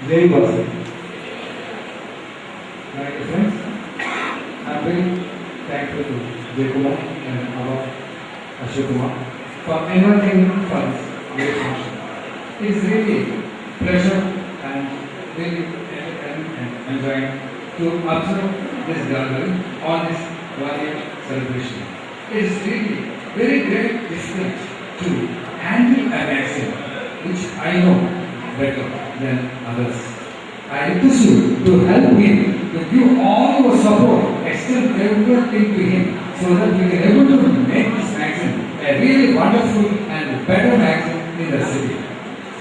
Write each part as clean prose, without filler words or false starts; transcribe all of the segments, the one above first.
Jai Basa. My dear friends, I am very thankful to Jay Kumar and our Ashok Kumar for inviting me for this great function. It is really pleasure and really entertaining and enjoying to observe this gathering on this warrior celebration. It is really very great difficult to handle an accent which I know better than others. I request you to help him, to give all your support, extend everything to him so that we can able to make this accent a really wonderful and better accent in the city.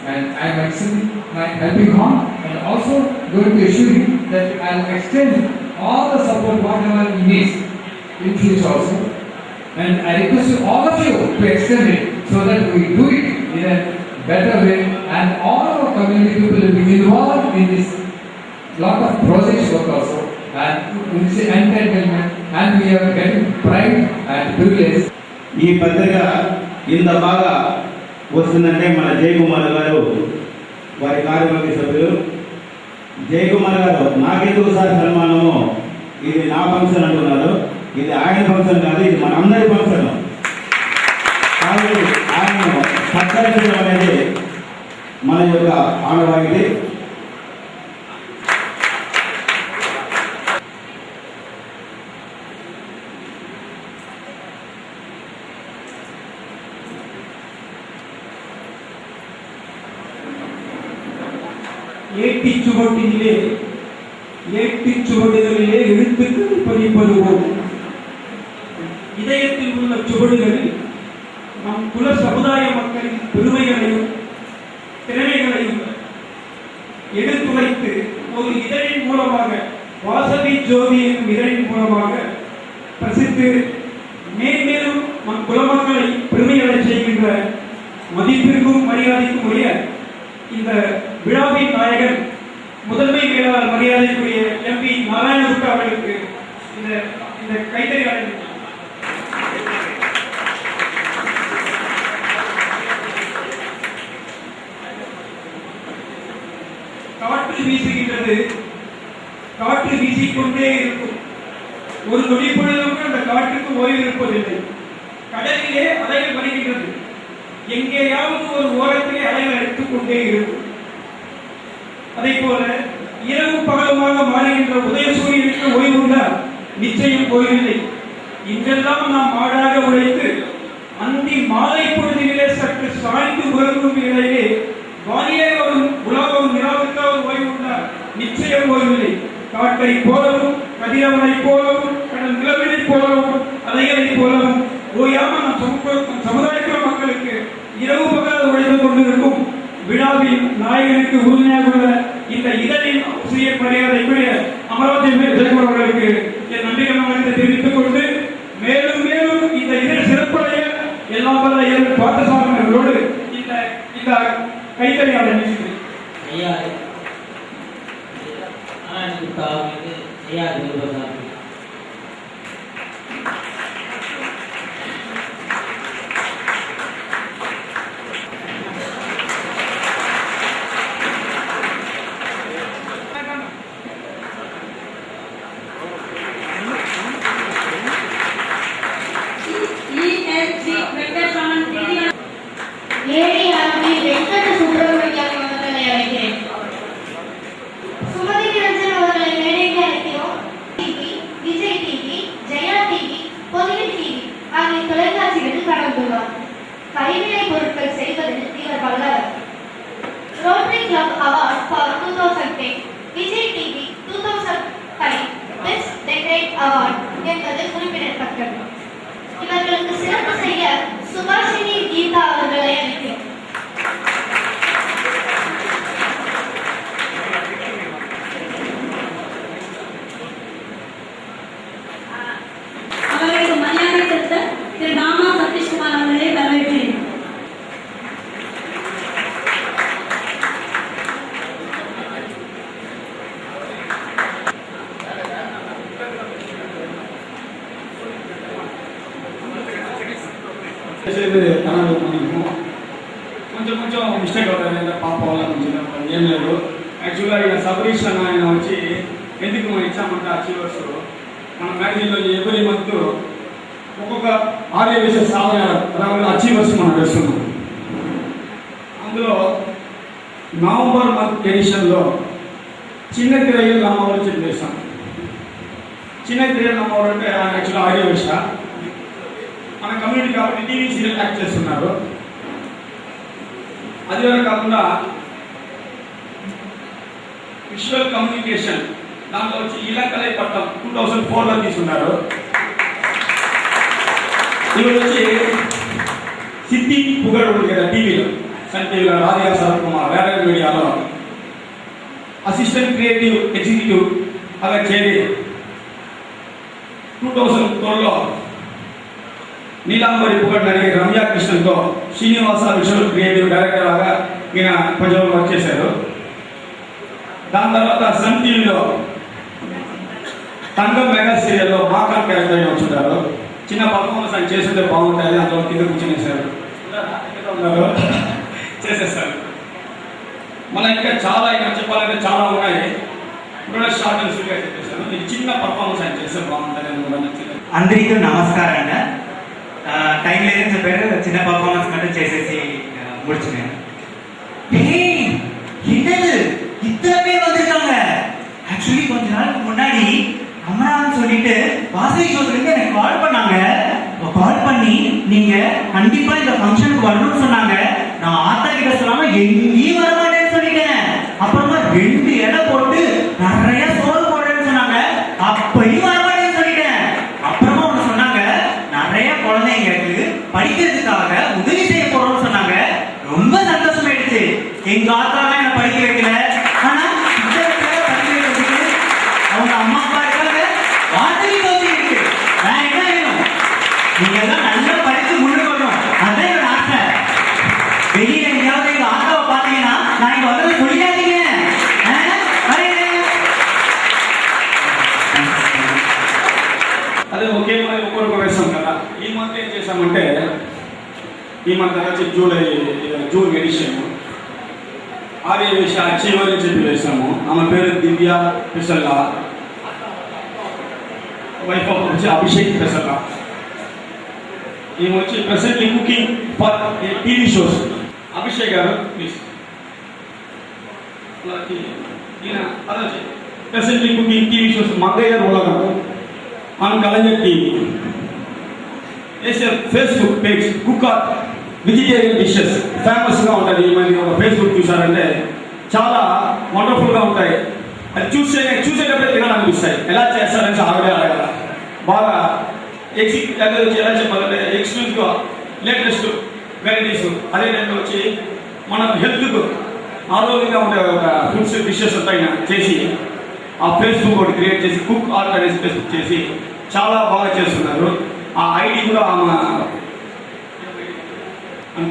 And I am extending my helping hand and also going to assure him that I will extend all the support whatever he needs in future also. And I request you, all of you, to extend it so that we do it in a better way and all our community people will be involved in this lot of projects work also and in this entertainment and we are getting pride and privilege. ఈ పత్రిక ఇంత బాగా వస్తుందంటే మన జయకుమార్ గారు వారి కార్యవర్గ సభ్యులు జయకుమార్ గారు నాకెందుకు సార్ సన్మానము ఇది నా ఫంక్షన్ అంటున్నారు. ఇది ఆయన ఫంక్షన్ కాదు, ఇది మన అందరి ఫంక్షన్. కాబట్టి ఆయన సత్కరించడం అనేది మన యొక్క ఆనవాయితీ. ஏட்டிச்சுவட்டிலே ஏட்டிச்சுவடுகளிலே எழுத்துக்கள் பதிப்படுவோம். இதயத்தில் உள்ள சுவடுகளில் நம் குல சமுதாய மக்களின் பெருமைகளையும் திறமைகளையும் எடுத்துரைத்து ஒரு இதழின் மூலமாக, வாசவி ஜோதி என்னும் இதழின் மூலமாக பிரசித்து மேன்மேலும் நம் குலமக்களை பெருமைகளை செய்கின்ற மதிப்பிற்கும் மரியாதைக்கும் உரிய இந்த விழாவின் நாயகன் முதன்மை மேலாளர் மரியாதைக்குரிய எம்பி நாராயணகுப்தா அவர்களுக்கு இந்த கைத்தறி காற்று வீசுகின்றது, காற்று வீசிக்கொண்டே இருக்கும். ஒரு நொடிப்பொழுதும் அந்த காற்றுக்கு ஓய்வு இருப்பதில்லை. கடலிலே அலைகள் வருகின்றது, எங்கேயாவது ஒரு ஓரத்திலே அலைகள் எடுத்துக்கொண்டே இருக்கும். அதை போல இரவு பகலுமாக மாறுகின்ற உதயசூரியனுக்கு ஓய்வுண்டா? நிச்சயம் ஓய்வில்லை. இன்றெல்லாம் நாம் மாடாக உழைத்து அந்தி மாலை பொழுதிலே சற்று சாய்ந்து உறங்கும் வேளையிலே வானிலே வரும் உலகம் நிலாவுக்காக ஓய்வுண்டா? நிச்சயம் ஓய்வில்லை. காட்டை போலவும் கதிரவனை போலவும் கடல் நிலவினை போலவும் அலைகளை போலவும் ஓயாமல் நம் சமுதாய மக்களுக்கு இரவு பகல் உழைத்து கொண்டிருக்கும் விழாவின் நாயகனுக்கு உறுதுணையாக உள்ள இந்த இதழின் ஆசிரியர் மரியாதைக்குரிய அமராவதி ஜெயக்குமார் அவர்களுக்கு என் நன்றிகளை வணக்கத்தை தெரிவித்துக் கொண்டு மேலும் மேலும் இந்த இதழ் சிறப்புடைய எல்லா வல்ல ஏழு பார்த்தசாரங்களோடு இந்த கைத்தறியாளர் நினைக்கிறேன். கைவினை பொருட்கள் செய்வதில் இவர் வல்லவர். Rotary club award for 2010, Vijay TV 2005 best decorate award என்பது குறிப்பிடத்தக்கது. இவர்களுக்கு சிறப்பு செய்ய சுபாஷினி கீதா அவர்களை அழைக்கிறோம். அவர்களுக்கு மரியாதை செலுத்த திரு ராமா சதீஷ்குமார் அவர்களை வரவேற்கிறேன். కొంచెం మిస్టేక్ అవుతుంది, పాప వల్ల కొంచెం ఏం లేదు. యాక్చువల్గా ఇక్కడ సబరీష్ అన్న ఆయన వచ్చి ఎందుకు మనం ఇచ్చామంటే అచీవర్స్ మన మ్యాగజైన్లో ఎవ్రీ మంత్ ఒక్కొక్క ఆర్యవేశ సాధన అచీవర్స్ మనం వేస్తున్నాం. అందులో నవంబర్ మంత్ ఎడిషన్లో చిన్న తిరగలు నమ్మవారు చెప్పి వేస్తాం. చిన్న తిరగలు నమ్మవారు అంటే ఆయన యాక్చువల్గా ఆర్యవేశ మన కమ్యూనిటీ కాబట్టి టీవీ సీరియల్ యాక్ట్ చేస్తున్నారు. అది కాకుండా విజువల్ కమ్యూనికేషన్ దాంట్లో వచ్చి ఇలకలై పట్టం 2004లో తీసుకున్నారు. ఇవి వచ్చి సిద్ధి పుగడు ఉంది కదా టీవీలో, సన్ టీవీలో రాధికా శరత్ కుమార్ వేరే మీడియాలో అసిస్టెంట్ క్రియేటివ్ ఎగ్జిక్యూటివ్ అలా చేరి 2012లో నీలాంబరి పుగడ్ అనే రమ్యా కృష్ణన్తో శ్రీనివాస విజువల్ క్రియేటివ్ డైరెక్టర్ లాగా ఈయన కొంచెం వర్క్ చేశారు. దాని తర్వాత సన్ టీవీలో తంగం మెగా సీరియల్లో మాకాన్ క్యారెక్టర్ వచ్చుంటారు. చిన్న పర్ఫార్మెన్స్ ఆయన చేస్తుంటే బాగుంటుంది, అందులో కింద కూర్చునేసారు చేసేస్తారు. మన ఇంకా చాలా ఇంకా చెప్పాలంటే చాలా ఉన్నాయి. ఇప్పుడు షార్ట్ అండ్ స్వీట్గా చెప్పేశాను. ఇది చిన్న పర్ఫార్మెన్స్ ఆయన చేస్తే బాగుంటుంది అని కూడా నచ్చింది. అందరికీ నమస్కారం అండి. టైం లేదని చెప్పారు, చిన్న పర్ఫార్మెన్స్ மட்டும் చేసేసి முடிச்சுனேன். டேய் என்னது இத்தனை பேர் வந்திருக்காங்க? ஆக்சுவலி கொஞ்ச நாளுக்கு முன்னாடி அமரான்னு சொல்லிட்டு வாசவி ஜோதிலிருந்து எனக்கு கால் பண்ணாங்க. கால் பண்ணி நீங்க கண்டிப்பா இந்த ஃபங்க்ஷனுக்கு வரணும்னு சொன்னாங்க. நான் ஆத்தா கிட்ட சொல்லாம எங்கேயும் வர மாட்டேன்னு சொல்லிட்டேன். அப்புறமா 2 இலை போட்டு நிறைய சோறு போடுறேன்னு சொன்னாங்க. அப்பயும் வர மாட்டேன்னு சொல்லிட்டேன். அப்புறமா ஒன்று சொன்னாங்க, நிறைய குழந்தைங்களுக்கு படிக்கிறதுக்காக உதவி செய்ய போறோம்னு சொன்னாங்க. ரொம்ப சந்தோஷமாயிடுச்சு. எங்க ஆத்தாலாம் என்ன படிக்க வைக்கல, ஆனா இந்த இடத்துல படிக்க வைக்கிறதுக்கு அவங்க அம்மா அப்பா இருக்காங்க, வாசவி தோசி இருக்கு. நான் என்ன வேணும்? நீங்க எல்லாம் நல்லா படிச்சு முன்னுக்கு வரணும், அதான் என்னோட ஆசை. வெளியில எங்கேயாவது எங்க ஆத்தாவை பார்த்தீங்கன்னா நான் இங்க வந்து சொல்லிடாதீங்க. అదే ఒకే మరి ఒక్కొక్క వేసాం కదా. ఈ మంత్ ఏం చేసామంటే, ఈ మంత్ వచ్చి జూన్ ఎడిషన్ ఆర్యవేశ అచీవర్ అని చెప్పి వేసాము. ఆమె పేరు దివ్య పెసల్లా, వైఫ్ ఆఫ్ వచ్చి అభిషేక్ పెసల్లా. ఈమె వచ్చి presently cooking for TV shows. Abhishek garu please. ఈయన అదే presently cooking TV shows Mangayya Ulagam on Kalaignar TV. Facebook page cook or vegetarian dishes ఫేమస్గా ఉంటుంది. మరి ఒక ఫేస్బుక్ చూసారంటే చాలా వండర్ఫుల్గా ఉంటాయి. అది చూసేటప్పుడే తినాలనిపిస్తాయి. ఎలా చేస్తారని ఆవిడే అడగాల. బాగా ఎలా చెప్పాలంటే ఎక్స్క్లూజివ్గా లేటెస్ట్ వెరైటీస్. అదే టైంలో వచ్చి మనం హెల్త్కు ఆరోగ్యంగా ఉండే ఒక ఫుడ్స్ డిషెస్ ఉంటాయి చేసి ఆ ఫేస్బుక్ ఒకటి క్రియేట్ చేసి కుక్ ఆర్ట్ అనేసి ఫేస్బుక్ చేసి చాలా బాగా చేస్తున్నారు. ఆ ఐడి కూడా ఆమె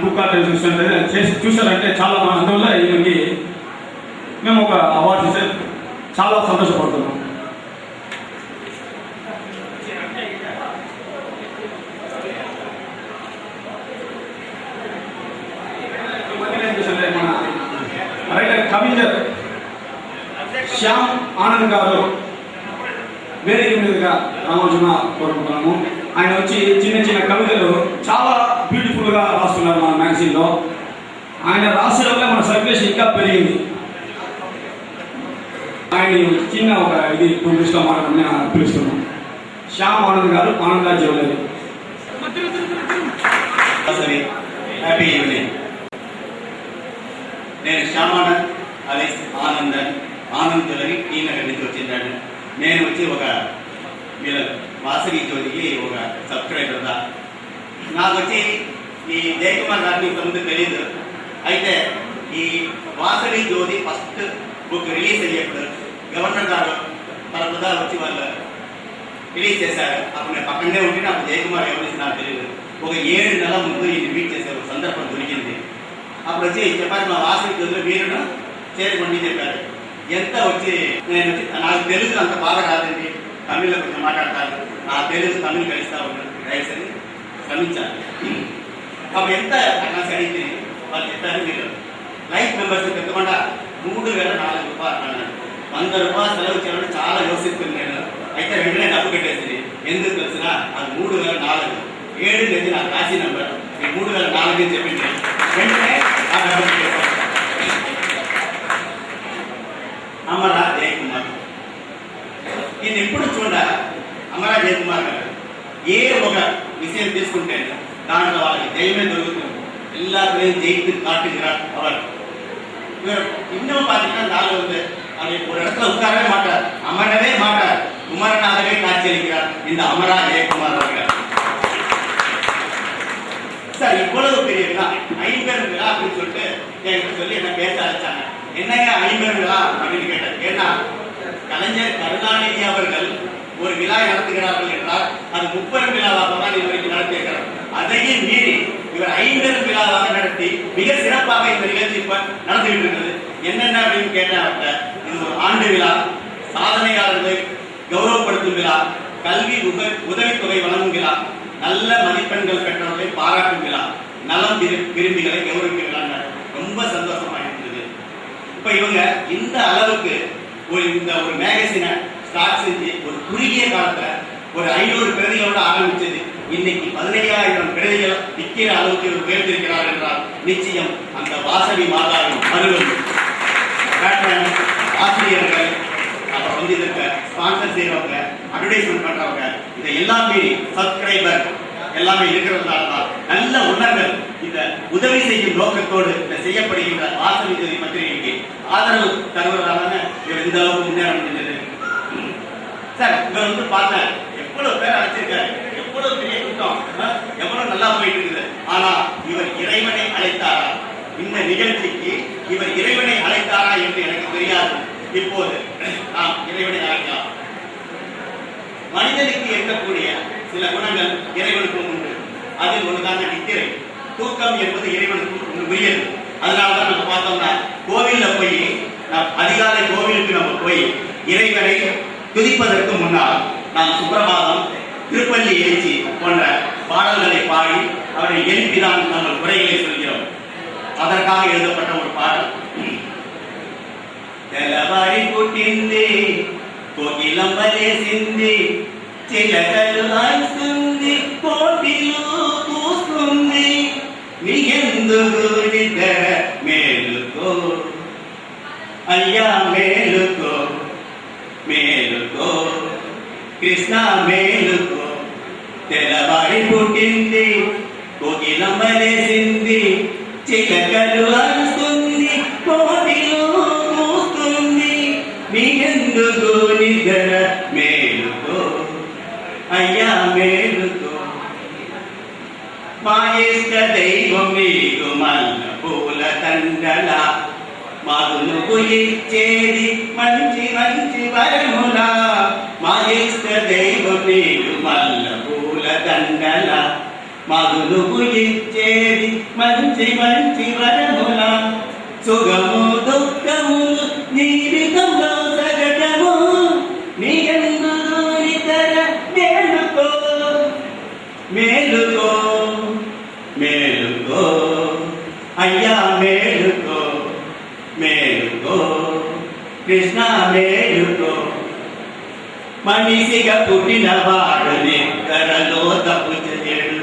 కుక్ ఆర్ట్ చేసి చూసారంటే చాలా అందువల్ల ఈమెకి మేము ఒక అవార్డు ఇస్తే చాలా సంతోషపడుతున్నాం. మన రైటర్ కవిందర్ శ్యామ్ ఆనంద్ గారు వేరే మీదుగా రామోజున కోరుకుంటున్నాము. ఆయన వచ్చి చిన్న చిన్న కవితలు చాలా బ్యూటిఫుల్గా రాస్తున్నారు మన మ్యాగజైన్లో. ఆయన రాసే వల్ల మన సర్క్యులేషన్ ఇంకా పెరిగింది. ఆయన చిన్న ఒక ఇది టూరిస్ట్గా మాట్లాడమని పిలుస్తున్నాం. శ్యామ్ ఆనంద్ గారు, ఆనంద జ్యువెలరీ. Happy evening. నేను శ్యామానంద్ అదే ఆనంద్ జ్యువెలరీ టీ నగర్ నుంచి వచ్చిందండి. నేను వచ్చి ఒక వీళ్ళ వాసవి జ్యోతికి ఒక సబ్స్క్రైబర్ దా. నాకు వచ్చి ఈ జయకుమార్ గారిని ఇంతకుముందు తెలియదు. అయితే ఈ వాసవి జ్యోతి ఫస్ట్ బుక్ రిలీజ్ అయ్యేప్పుడు గవర్నర్ గారు తరపుదా వచ్చి వాళ్ళు రిలీజ్ చేశారు. అప్పుడు నేను పక్కనే ఉంటే నాకు జయకుమార్ ఎవరికి నాకు తెలియదు. ఒక 7 నెలల ముందు ఈ మీట్ చేసే ఒక సందర్భం దొరికింది. అప్పుడు వచ్చి చెప్పారు, మా వాసవి జ్యోతిలో మీరును చేరుకోండి చెప్పారు. ఎంత వచ్చి నేను వచ్చి నాకు తెలుగు అంత బాగా రాదండి, తమిళ్లో కొంచెం మాట్లాడతారు, నా తెలుగు తమిళ్ కలుస్తా ఉన్నాను రైట్స్ అని శ్రమించాను. అప్పుడు ఎంత నాకు అడిగితే వాళ్ళు చెప్పారు, మీరు లైఫ్ మెంబర్స్ పెద్దకుండా 3,000 రూపాయలు అన్నాడు. 100 రూపాయలు సెలవు చేయాలని చాలా యోసిస్తుంది నేను. అయితే వెంటనే డబ్బు కట్టేసింది. ఎందుకు తెలిసిన అది 3,004 7 అనేది నాకు రాసి నెంబర్. 3,004 అని చెప్పింది. వెంటనే ఆ డబ్బు కట్టేసాను. అమరా జయకుమార్ నేను ఎప్పుడు చూడ అమరా జయకుమార్ గారు ఏ ఒక విషయం తీసుకుంటే దాంట్లో వాళ్ళకి జయమే దొరుకుతుంది. எல்லாருமே ஜெயித்து காட்டுகிறார் அவர். இவர் இன்னும் பார்த்தீங்கன்னா நாள் வந்து அவர் ஒரு இடத்துல உட்காரவே மாட்டார், அமரவே மாட்டார், குமரனாகவே காட்சியளிக்கிறார் இந்த அமரா ஜெயக்குமார் அவர்கள். சார் இவ்வளவு பெரிய விழா 50 விழா அப்படின்னு சொல்லிட்டு என்கிட்ட சொல்லி என்ன பேச அழைச்சாங்க. என்னங்க 50 விழா அப்படின்னு கேட்டார். ஏன்னா கலைஞர் கருணாநிதி அவர்கள் ஒரு விழா நடத்துகிறார்கள் என்றால் அது 30 விழாவாக தான் இதுவரைக்கும் நடத்தியிருக்கிறார். அதையும் மீறி இவர் 50 விழாவாக நடத்தி மிக சிறப்பாக இந்த நிகழ்ச்சி இப்ப நடந்துகிட்டு இருக்கிறது. என்னென்ன அப்படின்னு கேட்டாங்க. இது ஒரு ஆண்டு விழா, சாதனையாளர்களை கௌரவப்படுத்தும் விழா, கல்வி உதவித்தொகை வழங்கும் விழா, நல்ல மதிப்பெண்கள் பெற்றவர்களை பாராட்டும் விழா, நலம் விரும்பிகளை கௌரவிக்கும் விழா. ரொம்ப சந்தோஷமா இருந்தது. இப்ப இவங்க இந்த அளவுக்கு ஒரு மேகசினை ஸ்டார்ட் செஞ்சு ஒரு குறுகிய காலத்துல ஒரு 500 பிரதிகளோட ஆரம்பிச்சது இன்னைக்கு 15,000 பிரதிகள் விற்கிற அளவுக்கு உயர்த்திருக்கிறார் என்றால் நிச்சயம் அந்த வாசவி மாதாவின் அருளும் ஆசிரியர்கள் அப்புறம் வந்து இதற்கு ஸ்பான்சர் செய்யறவங்க, அட்வர்டைஸ்மெண்ட் பண்றவங்க, இதை எல்லாமே சப்ஸ்கிரைபர் எல்லாமே இருக்கிறதுனால தான் நல்ல உணர்வுகள் இந்த உதவி செய்யும் நோக்கத்தோடு செய்யப்படுகின்ற வாசவி ஜோதி பத்திரிகைக்கு ஆதரவு தருவதான இவர் இந்த அளவுக்கு முன்னேற முடிந்தது. சார் இவர் வந்து பார்த்தேன் எவ்வளவு பேர் அழைச்சிருக்காரு, எவ்வளவு பெரிய கூட்டம், எவ்வளவு நல்லா போயிட்டு இருக்குது. ஆனா இவர் இறைவனை அழைத்தாரா? இந்த நிகழ்ச்சிக்கு இவர் இறைவனை அழைத்தாரா என்று எனக்கு தெரியாது. இப்போது நாம் இறைவனை அழைக்கலாம். மனிதனுக்கு இருக்கக்கூடிய சில குணங்கள் இறைவனுக்கும் உண்டு. அதில் ஒன்றுதாங்க நித்திரை. தூக்கம் என்பது இறைவனுக்கு உரியது. அதனாலதான் நம்ம பார்த்தோம்னா கோவில்ல போய் அதிகாலை கோவிலுக்கு நம்ம போய் இறைவனை துதிப்பதற்கு முன்னால் நாம் சுப்பிரபாதம், திருப்பள்ளி எழுச்சி போன்ற பாடல்களை பாடி அவரை எழுப்பிதான் நம்ம குறைகளை சொல்கிறோம். அதற்காக எழுதப்பட்ட ஒரு பாடல். తెల్లవారి పుట్టింది కోకిలం వలేసింది, చిలకలు రాస్తుంది, కోటిలు కూస్తుంది, నీకెందుకు నిద్ర మేలుకో అయ్యా మేలుకో మేలుకో కృష్ణ మేలుకో. తెల్లవారి పుట్టింది కోకిలం వలేసింది, చిలకలు రాస్తుంది, కోటిలు కూస్తుంది, నీకెందుకు నిద్ర మేలుకో అయ్యా మేలుకో. మా ఇష్ట దైవం నీకు మల్ల పూల దండల, మాకు నువ్వు ఇచ్చేది మంచి మంచి వరముల. మా ఇష్ట దైవం నీకు మల్ల పూల దండల, మాకు నువ్వు ఇచ్చేది మంచి మంచి వరముల. సుఖము దుఃఖము జీవితంలో సగటము, నీకెందుకు నిద్ర మేలుకో మేలుకో మేలుకో అయ్యా మేలుకో మేలుకో కృష్ణ మేలుకో. మనిషిగా పుట్టిన వాడు నిద్రలో తప్పు చేయడు,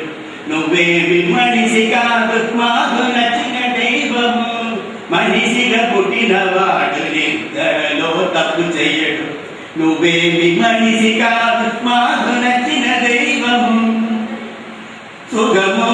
నువ్వేమి మనిషి కాదు మాకు నచ్చిన దైవము. మనిషిగా పుట్టిన వాడు నిద్రలో తప్పు చెయ్యడు, నువ్వేమి మనిషి కాదు మాకు నచ్చిన దైవము. సుఖము